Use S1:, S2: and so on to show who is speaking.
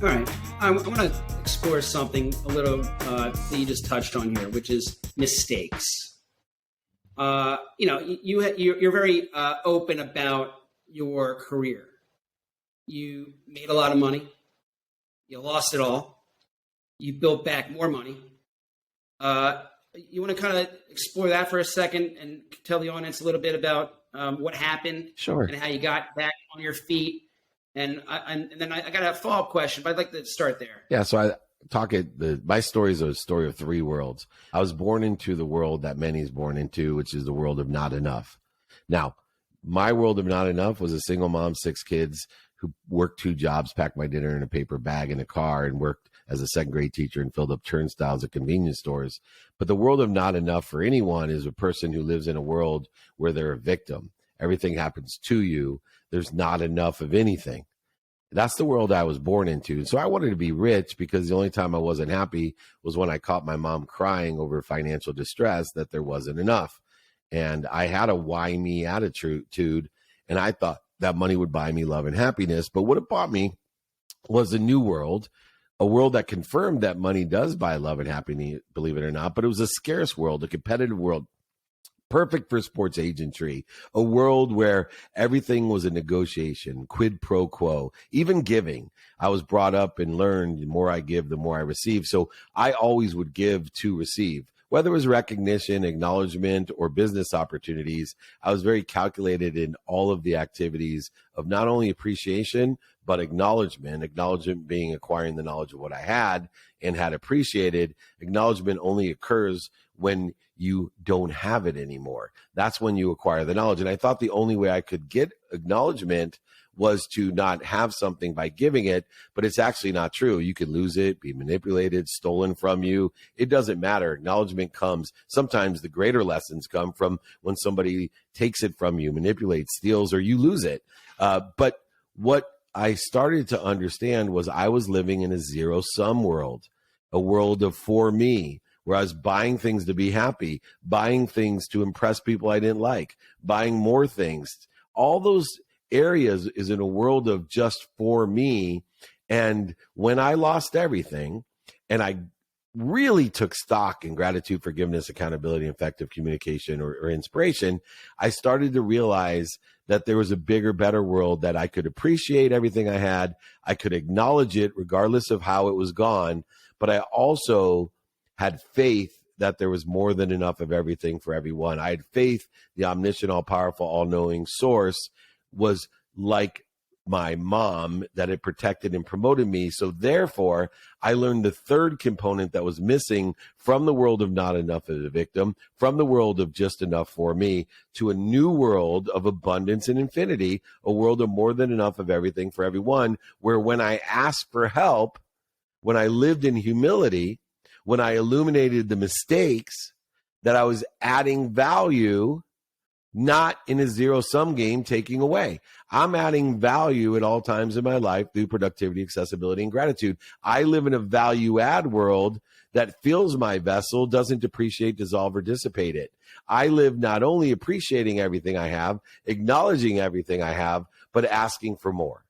S1: All right. I want to explore something a little that you just touched on here, which is mistakes. You're very open about your career. You made a lot of money. You lost it all. You built back more money. You want to kind of explore that for a second and tell the audience a little bit about what happened,
S2: Sure,
S1: and how you got back on your feet. And then I got a follow-up question, but I'd like to start there.
S2: Yeah, so my story is a story of three worlds. I was born into the world that many's born into, which is the world of not enough. Now, my world of not enough was a single mom, 6 kids, who worked 2 jobs, packed my dinner in a paper bag in a car, and worked as a second grade teacher and filled up turnstiles at convenience stores. But the world of not enough for anyone is a person who lives in a world where they're a victim. Everything happens to you. There's not enough of anything. That's the world I was born into. So I wanted to be rich because the only time I wasn't happy was when I caught my mom crying over financial distress that there wasn't enough. And I had a why me attitude, and I thought that money would buy me love and happiness. But what it bought me was a new world, a world that confirmed that money does buy love and happiness, believe it or not. But it was a scarce world, a competitive world, perfect for sports agentry, a world where everything was a negotiation, quid pro quo, even giving. I was brought up and learned the more I give, the more I receive. So I always would give to receive. Whether it was recognition, acknowledgement, or business opportunities, I was very calculated in all of the activities of not only appreciation, but acknowledgement. Acknowledgement being acquiring the knowledge of what I had and had appreciated. Acknowledgement only occurs when you don't have it anymore. That's when you acquire the knowledge. And I thought the only way I could get acknowledgement was to not have something by giving it, but it's actually not true. You could lose it, be manipulated, stolen from you. It doesn't matter. Acknowledgement comes. Sometimes the greater lessons come from when somebody takes it from you, manipulates, steals, or you lose it. But what I started to understand was I was living in a zero-sum world, a world of for me, where I was buying things to be happy, buying things to impress people I didn't like, buying more things. All those areas is in a world of just for me. And when I lost everything and I really took stock in gratitude, forgiveness, accountability, effective communication, or inspiration, I started to realize that there was a bigger, better world, that I could appreciate everything I had. I could acknowledge it regardless of how it was gone. But I also had faith that there was more than enough of everything for everyone. I had faith the omniscient, all-powerful, all-knowing source was like my mom, that it protected and promoted me. So therefore, I learned the third component that was missing from the world of not enough as a victim, from the world of just enough for me, to a new world of abundance and infinity, a world of more than enough of everything for everyone, where when I asked for help, when I lived in humility, when I illuminated the mistakes, that I was adding value, not in a zero-sum game taking away. I'm adding value at all times in my life through productivity, accessibility, and gratitude. I live in a value-add world that fills my vessel, doesn't depreciate, dissolve, or dissipate it. I live not only appreciating everything I have, acknowledging everything I have, but asking for more.